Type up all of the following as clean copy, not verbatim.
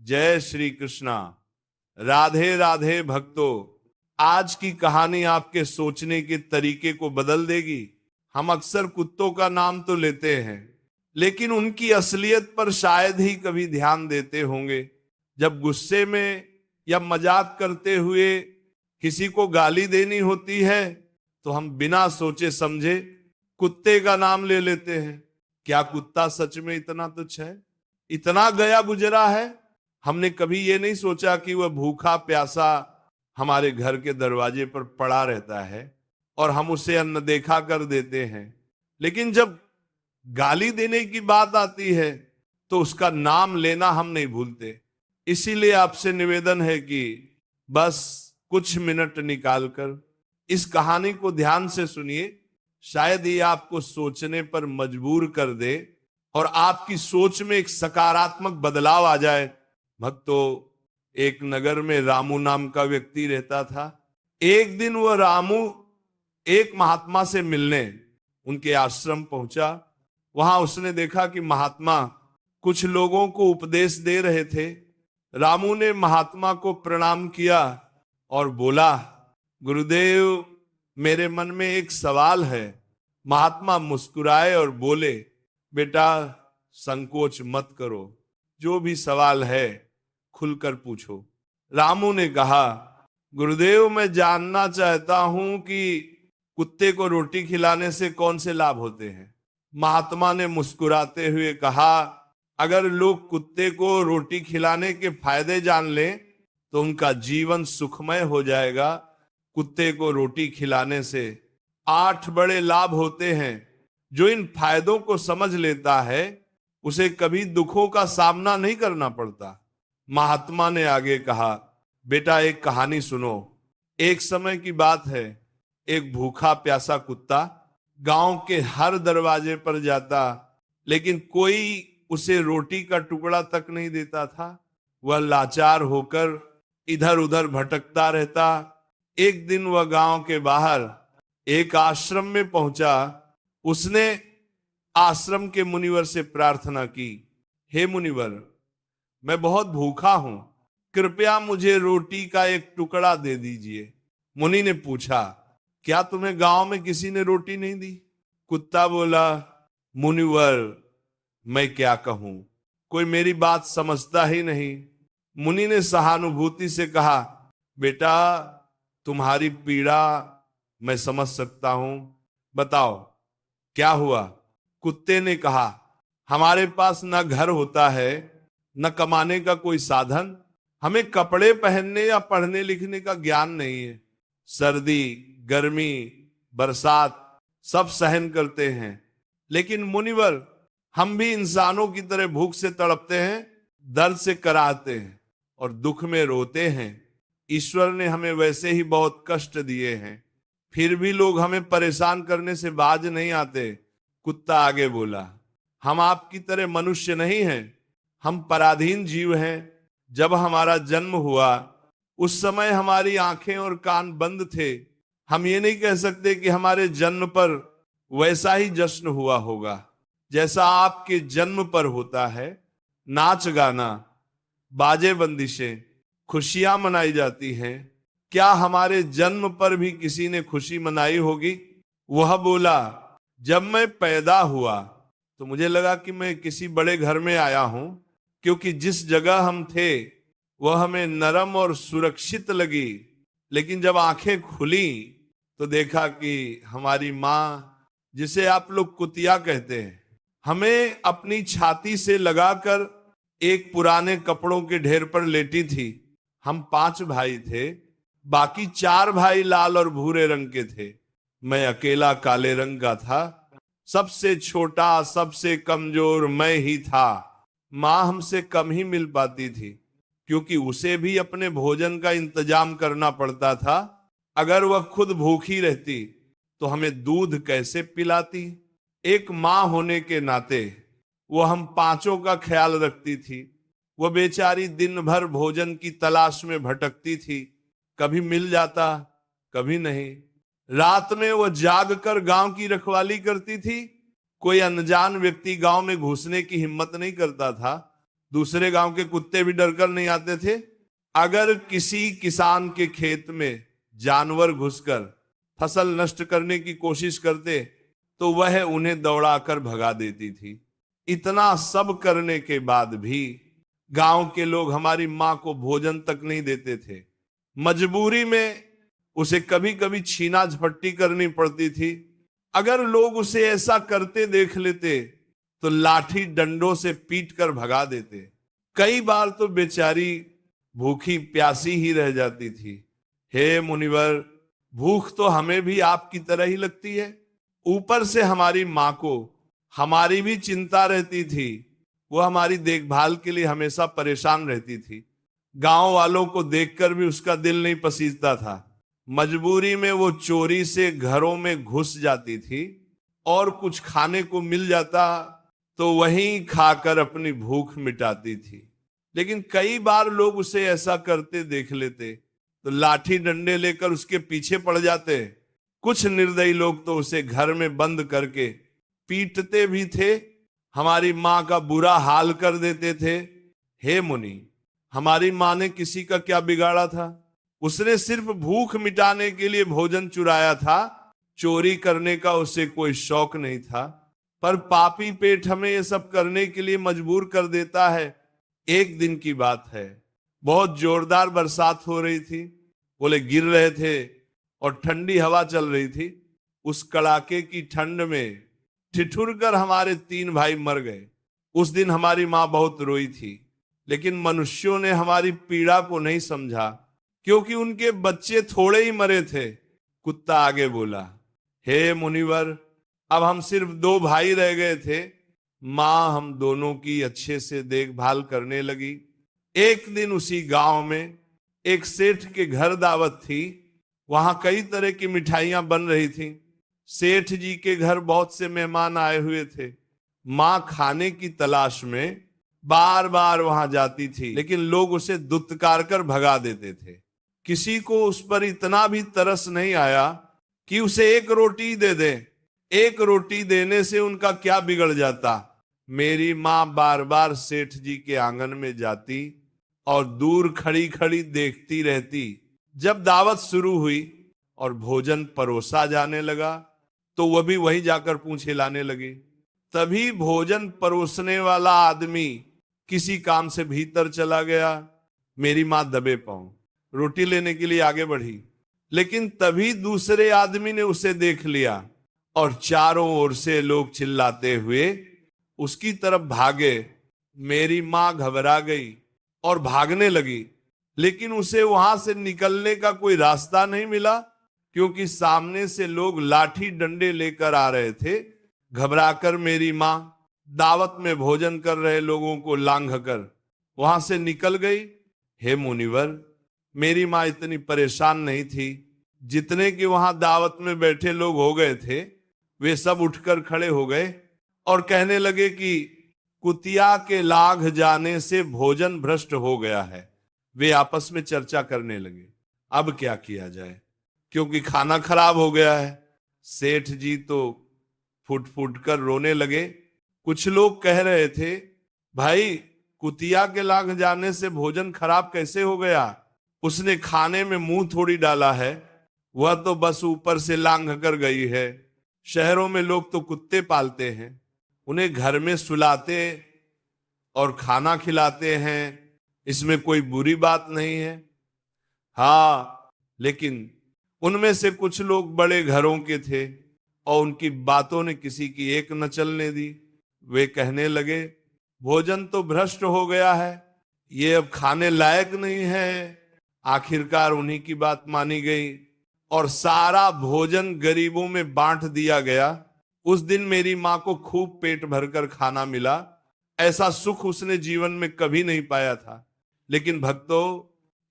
जय श्री कृष्णा। राधे राधे भक्तों। आज की कहानी आपके सोचने के तरीके को बदल देगी। हम अक्सर कुत्तों का नाम तो लेते हैं, लेकिन उनकी असलियत पर शायद ही कभी ध्यान देते होंगे। जब गुस्से में या मजाक करते हुए किसी को गाली देनी होती है तो हम बिना सोचे समझे कुत्ते का नाम ले लेते हैं। क्या कुत्ता सच में इतना तुच्छ है, इतना गया गुजरा है? हमने कभी ये नहीं सोचा कि वह भूखा प्यासा हमारे घर के दरवाजे पर पड़ा रहता है और हम उसे अनदेखा कर देते हैं। लेकिन जब गाली देने की बात आती है तो उसका नाम लेना हम नहीं भूलते। इसीलिए आपसे निवेदन है कि बस कुछ मिनट निकालकर इस कहानी को ध्यान से सुनिए। शायद ये आपको सोचने पर मजबूर कर दे और आपकी सोच में एक सकारात्मक बदलाव आ जाए। भक्तों, एक नगर में रामू नाम का व्यक्ति रहता था। एक दिन वह रामू एक महात्मा से मिलने उनके आश्रम पहुंचा। वहां उसने देखा कि महात्मा कुछ लोगों को उपदेश दे रहे थे। रामू ने महात्मा को प्रणाम किया और बोला, गुरुदेव, मेरे मन में एक सवाल है। महात्मा मुस्कुराए और बोले, बेटा संकोच मत करो, जो भी सवाल है खुलकर पूछो। रामू ने कहा, गुरुदेव, मैं जानना चाहता हूं कि कुत्ते को रोटी खिलाने से कौन से लाभ होते हैं। महात्मा ने मुस्कुराते हुए कहा, अगर लोग कुत्ते को रोटी खिलाने के फायदे जान लें तो उनका जीवन सुखमय हो जाएगा। कुत्ते को रोटी खिलाने से 8 बड़े लाभ होते हैं। जो इन फायदों को समझ लेता है उसे कभी दुखों का सामना नहीं करना पड़ता। महात्मा ने आगे कहा, बेटा एक कहानी सुनो। एक समय की बात है, एक भूखा प्यासा कुत्ता गांव के हर दरवाजे पर जाता, लेकिन कोई उसे रोटी का टुकड़ा तक नहीं देता था। वह लाचार होकर इधर उधर भटकता रहता। एक दिन वह गांव के बाहर एक आश्रम में पहुंचा। उसने आश्रम के मुनिवर से प्रार्थना की, हे मुनिवर, मैं बहुत भूखा हूं, कृपया मुझे रोटी का एक टुकड़ा दे दीजिए। मुनि ने पूछा, क्या तुम्हें गांव में किसी ने रोटी नहीं दी? कुत्ता बोला, मुनिवर, मैं क्या कहूं, कोई मेरी बात समझता ही नहीं। मुनि ने सहानुभूति से कहा, बेटा तुम्हारी पीड़ा मैं समझ सकता हूं, बताओ क्या हुआ? कुत्ते ने कहा, हमारे पास न घर होता है, न कमाने का कोई साधन, हमें कपड़े पहनने या पढ़ने लिखने का ज्ञान नहीं है। सर्दी, गर्मी, बरसात सब सहन करते हैं, लेकिन मुनिवर, हम भी इंसानों की तरह भूख से तड़पते हैं, दर्द से कराहते हैं और दुख में रोते हैं। ईश्वर ने हमें वैसे ही बहुत कष्ट दिए हैं, फिर भी लोग हमें परेशान करने से बाज नहीं आते। कुत्ता आगे बोला, हम आपकी तरह मनुष्य नहीं हैं, हम पराधीन जीव हैं। जब हमारा जन्म हुआ उस समय हमारी आंखें और कान बंद थे। हम ये नहीं कह सकते कि हमारे जन्म पर वैसा ही जश्न हुआ होगा जैसा आपके जन्म पर होता है। नाच गाना, बाजे बंदिशें, खुशियां मनाई जाती हैं। क्या हमारे जन्म पर भी किसी ने खुशी मनाई होगी? वह बोला, जब मैं पैदा हुआ तो मुझे लगा कि मैं किसी बड़े घर में आया हूं, क्योंकि जिस जगह हम थे वह हमें नरम और सुरक्षित लगी। लेकिन जब आंखें खुली तो देखा कि हमारी माँ, जिसे आप लोग कुतिया कहते हैं, हमें अपनी छाती से लगाकर एक पुराने कपड़ों के ढेर पर लेटी थी। हम 5 भाई थे, बाकी 4 भाई लाल और भूरे रंग के थे। मैं अकेला काले रंग का था। सबसे छोटा, सबसे कमजोर मैं ही था। माँ हमसे कम ही मिल पाती थी, क्योंकि उसे भी अपने भोजन का इंतजाम करना पड़ता था। अगर वह खुद भूखी रहती तो हमें दूध कैसे पिलाती? एक माँ होने के नाते वो हम 5 का ख्याल रखती थी। वह बेचारी दिन भर भोजन की तलाश में भटकती थी, कभी मिल जाता, कभी नहीं। रात में वह जाग कर गांव की रखवाली करती थी। कोई अनजान व्यक्ति गांव में घुसने की हिम्मत नहीं करता था। दूसरे गांव के कुत्ते भी डरकर नहीं आते थे। अगर किसी किसान के खेत में जानवर घुसकर फसल नष्ट करने की कोशिश करते तो वह उन्हें दौड़ाकर भगा देती थी। इतना सब करने के बाद भी गांव के लोग हमारी मां को भोजन तक नहीं देते थे। मजबूरी में उसे कभी कभी छीना झपट्टी करनी पड़ती थी। अगर लोग उसे ऐसा करते देख लेते तो लाठी डंडों से पीट कर भगा देते। कई बार तो बेचारी भूखी प्यासी ही रह जाती थी। हे मुनिवर, भूख तो हमें भी आपकी तरह ही लगती है। ऊपर से हमारी मां को हमारी भी चिंता रहती थी। वो हमारी देखभाल के लिए हमेशा परेशान रहती थी। गांव वालों को देखकर भी उसका दिल नहीं पसीजता था। मजबूरी में वो चोरी से घरों में घुस जाती थी और कुछ खाने को मिल जाता तो वहीं खाकर अपनी भूख मिटाती थी। लेकिन कई बार लोग उसे ऐसा करते देख लेते तो लाठी डंडे लेकर उसके पीछे पड़ जाते। कुछ निर्दयी लोग तो उसे घर में बंद करके पीटते भी थे, हमारी मां का बुरा हाल कर देते थे। हे मुनि, हमारी मां ने किसी का क्या बिगाड़ा था? उसने सिर्फ भूख मिटाने के लिए भोजन चुराया था। चोरी करने का उसे कोई शौक नहीं था। पर पापी पेट हमें ये सब करने के लिए मजबूर कर देता है। एक दिन की बात है, बहुत जोरदार बरसात हो रही थी, ओले गिर रहे थे और ठंडी हवा चल रही थी। उस कड़ाके की ठंड में ठिठुर कर हमारे 3 भाई मर गए। उस दिन हमारी मां बहुत रोई थी, लेकिन मनुष्यों ने हमारी पीड़ा को नहीं समझा क्योंकि उनके बच्चे थोड़े ही मरे थे। कुत्ता आगे बोला, हे मुनिवर, अब हम सिर्फ 2 भाई रह गए थे। मां हम दोनों की अच्छे से देखभाल करने लगी। एक दिन उसी गांव में एक सेठ के घर दावत थी। वहां कई तरह की मिठाइयां बन रही थी। सेठ जी के घर बहुत से मेहमान आए हुए थे। मां खाने की तलाश में बार बार वहां जाती थी, लेकिन लोग उसे दुत्कार कर भगा देते थे। किसी को उस पर इतना भी तरस नहीं आया कि उसे एक रोटी दे दे। एक रोटी देने से उनका क्या बिगड़ जाता। मेरी मां बार बार सेठ जी के आंगन में जाती और दूर खड़ी खड़ी देखती रहती। जब दावत शुरू हुई और भोजन परोसा जाने लगा तो वह भी वहीं जाकर पूंछ हिलाने लगी। तभी भोजन परोसने वाला आदमी किसी काम से भीतर चला गया। मेरी मां दबे पांव रोटी लेने के लिए आगे बढ़ी, लेकिन तभी दूसरे आदमी ने उसे देख लिया और चारों ओर से लोग चिल्लाते हुए उसकी तरफ भागे। मेरी मां घबरा गई और भागने लगी, लेकिन उसे वहां से निकलने का कोई रास्ता नहीं मिला क्योंकि सामने से लोग लाठी डंडे लेकर आ रहे थे। घबराकर मेरी मां दावत में भोजन कर रहे लोगों को लांघकर वहां से निकल गई। हे मुनिवर, मेरी मां इतनी परेशान नहीं थी। जितने कि वहां दावत में बैठे लोग हो गए थे, वे सब उठकर खड़े हो गए और कहने लगे कि कुतिया के लाग जाने से भोजन भ्रष्ट हो गया है। वे आपस में चर्चा करने लगे, अब क्या किया जाए क्योंकि खाना खराब हो गया है। सेठ जी तो फुट फुट कर रोने लगे। कुछ लोग कह रहे थे, भाई कुतिया के लाग जाने से भोजन खराब कैसे हो गया? उसने खाने में मुंह थोड़ी डाला है, वह तो बस ऊपर से लांघ कर गई है। शहरों में लोग तो कुत्ते पालते हैं, उन्हें घर में सुलाते और खाना खिलाते हैं, इसमें कोई बुरी बात नहीं है। हाँ, लेकिन उनमें से कुछ लोग बड़े घरों के थे और उनकी बातों ने किसी की एक न चलने दी। वे कहने लगे, भोजन तो भ्रष्ट हो गया है, ये अब खाने लायक नहीं है। आखिरकार उन्हीं की बात मानी गई और सारा भोजन गरीबों में बांट दिया गया। उस दिन मेरी मां को खूब पेट भरकर खाना मिला। ऐसा सुख उसने जीवन में कभी नहीं पाया था। लेकिन भक्तों,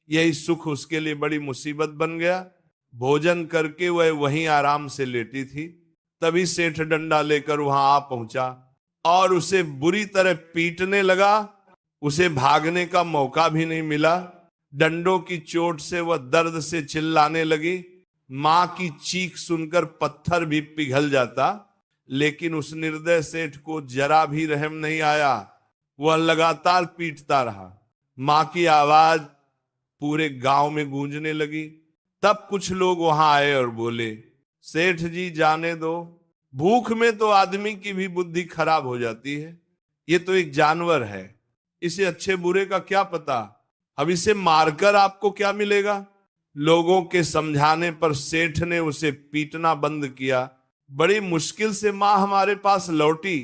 यही सुख उसके लिए बड़ी मुसीबत बन गया। भोजन करके वह वहीं आराम से लेटी थी, तभी सेठ डंडा लेकर वहां आ पहुंचा और उसे बुरी तरह पीटने लगा। उसे भागने का मौका भी नहीं मिला। डंडों की चोट से वह दर्द से चिल्लाने लगी। मां की चीख सुनकर पत्थर भी पिघल जाता, लेकिन उस निर्दय सेठ को जरा भी रहम नहीं आया। वह लगातार पीटता रहा। मां की आवाज पूरे गांव में गूंजने लगी। तब कुछ लोग वहां आए और बोले, सेठ जी जाने दो, भूख में तो आदमी की भी बुद्धि खराब हो जाती है। ये तो एक जानवर है, इसे अच्छे बुरे का क्या पता, अब इसे मारकर आपको क्या मिलेगा। लोगों के समझाने पर सेठ ने उसे पीटना बंद किया। बड़ी मुश्किल से मां हमारे पास लौटी।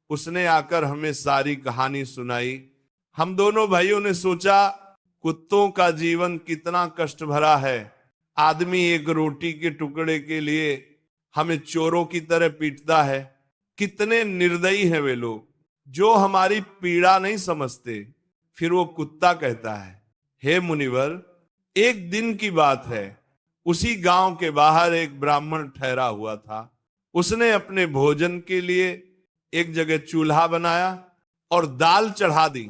उसने आकर हमें सारी कहानी सुनाई। हम दोनों भाइयों ने सोचा, कुत्तों का जीवन कितना कष्ट भरा है। आदमी एक रोटी के टुकड़े के लिए हमें चोरों की तरह पीटता है। कितने निर्दयी हैं वे लोग जो हमारी पीड़ा नहीं समझते। फिर वो कुत्ता कहता है, हे मुनिवर, एक दिन की बात है, उसी गांव के बाहर एक ब्राह्मण ठहरा हुआ था। उसने अपने भोजन के लिए एक जगह चूल्हा बनाया और दाल चढ़ा दी।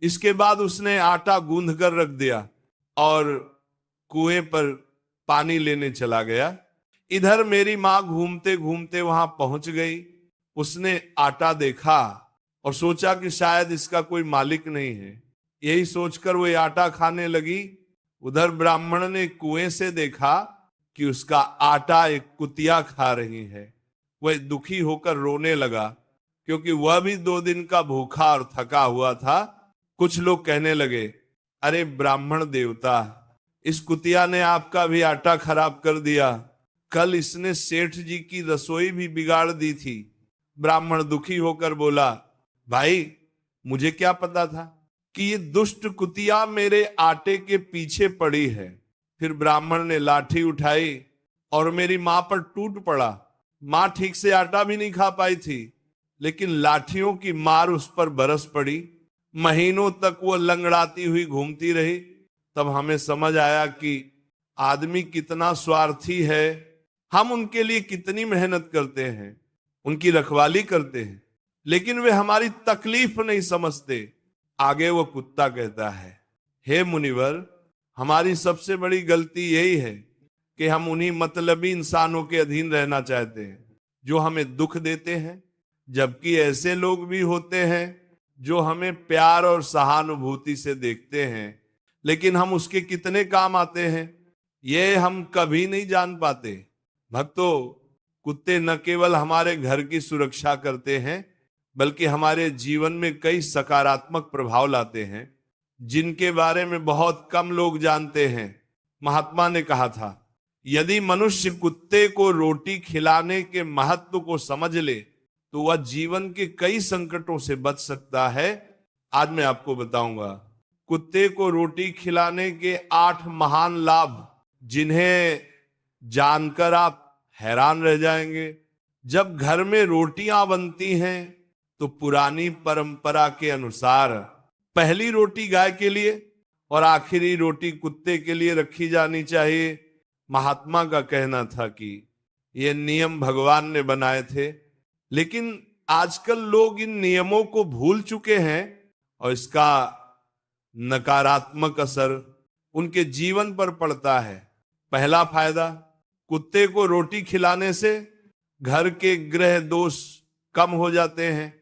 इसके बाद उसने आटा गूंथ कर रख दिया और कुएं पर पानी लेने चला गया। इधर मेरी मां घूमते घूमते वहां पहुंच गई। उसने आटा देखा और सोचा कि शायद इसका कोई मालिक नहीं है। यही सोचकर वो आटा खाने लगी। उधर ब्राह्मण ने कुएं से देखा कि उसका आटा एक कुतिया खा रही है। वह दुखी होकर रोने लगा, क्योंकि वह भी 2 दिन का भूखा और थका हुआ था। कुछ लोग कहने लगे, अरे ब्राह्मण देवता, इस कुतिया ने आपका भी आटा खराब कर दिया। कल इसने सेठ जी की रसोई भी बिगाड़ दी थी। ब्राह्मण दुखी होकर बोला, भाई मुझे क्या पता था कि ये दुष्ट कुतिया मेरे आटे के पीछे पड़ी है। फिर ब्राह्मण ने लाठी उठाई और मेरी मां पर टूट पड़ा। मां ठीक से आटा भी नहीं खा पाई थी, लेकिन लाठियों की मार उस पर बरस पड़ी। महीनों तक वो लंगड़ाती हुई घूमती रही। तब हमें समझ आया कि आदमी कितना स्वार्थी है। हम उनके लिए कितनी मेहनत करते हैं, उनकी रखवाली करते हैं, लेकिन वे हमारी तकलीफ नहीं समझते। आगे वो कुत्ता कहता है, हे मुनिवर, हमारी सबसे बड़ी गलती यही है कि हम उन्हीं मतलबी इंसानों के अधीन रहना चाहते हैं जो हमें दुख देते हैं, जबकि ऐसे लोग भी होते हैं जो हमें प्यार और सहानुभूति से देखते हैं, लेकिन हम उसके कितने काम आते हैं ये हम कभी नहीं जान पाते। भक्तों, कुत्ते न केवल हमारे घर की सुरक्षा करते हैं, बल्कि हमारे जीवन में कई सकारात्मक प्रभाव लाते हैं, जिनके बारे में बहुत कम लोग जानते हैं। महात्मा ने कहा था, यदि मनुष्य कुत्ते को रोटी खिलाने के महत्व को समझ ले तो वह जीवन के कई संकटों से बच सकता है। आज मैं आपको बताऊंगा कुत्ते को रोटी खिलाने के 8 महान लाभ, जिन्हें जानकर आप हैरान रह जाएंगे। जब घर में रोटियां बनती हैं तो पुरानी परंपरा के अनुसार पहली रोटी गाय के लिए और आखिरी रोटी कुत्ते के लिए रखी जानी चाहिए। महात्मा का कहना था कि ये नियम भगवान ने बनाए थे, लेकिन आजकल लोग इन नियमों को भूल चुके हैं और इसका नकारात्मक असर उनके जीवन पर पड़ता है। पहला फायदा, कुत्ते को रोटी खिलाने से घर के ग्रह दोष कम हो जाते हैं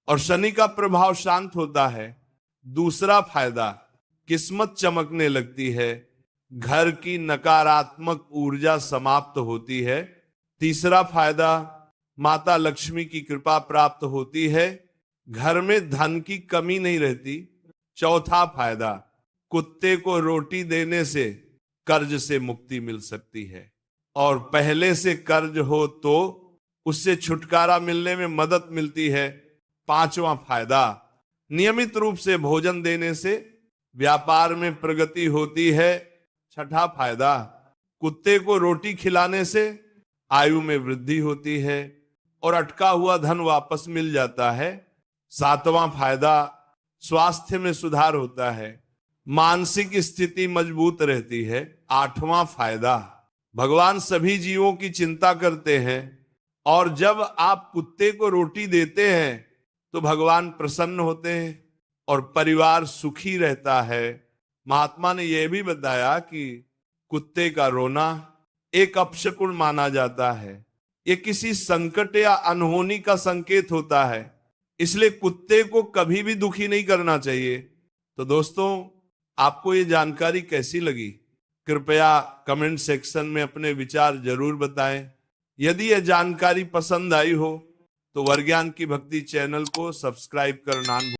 और शनि का प्रभाव शांत होता है। दूसरा फायदा, किस्मत चमकने लगती है, घर की नकारात्मक ऊर्जा समाप्त होती है। तीसरा फायदा, माता लक्ष्मी की कृपा प्राप्त होती है, घर में धन की कमी नहीं रहती। चौथा फायदा, कुत्ते को रोटी देने से कर्ज से मुक्ति मिल सकती है, और पहले से कर्ज हो तो उससे छुटकारा मिलने में मदद मिलती है। पांचवा फायदा, नियमित रूप से भोजन देने से व्यापार में प्रगति होती है। छठा फायदा, कुत्ते को रोटी खिलाने से आयु में वृद्धि होती है और अटका हुआ धन वापस मिल जाता है। सातवां फायदा, स्वास्थ्य में सुधार होता है, मानसिक स्थिति मजबूत रहती है। आठवां फायदा, भगवान सभी जीवों की चिंता करते हैं और जब आप कुत्ते को रोटी देते हैं तो भगवान प्रसन्न होते हैं और परिवार सुखी रहता है। महात्मा ने यह भी बताया कि कुत्ते का रोना एक अपशकुन माना जाता है। ये किसी संकट या अनहोनी का संकेत होता है। इसलिए कुत्ते को कभी भी दुखी नहीं करना चाहिए। तो दोस्तों, आपको ये जानकारी कैसी लगी? कृपया कमेंट सेक्शन में अपने विचार जरूर बताएं। यदि यह जानकारी पसंद आई हो तो वरज्ञान की भक्ति चैनल को सब्सक्राइब करना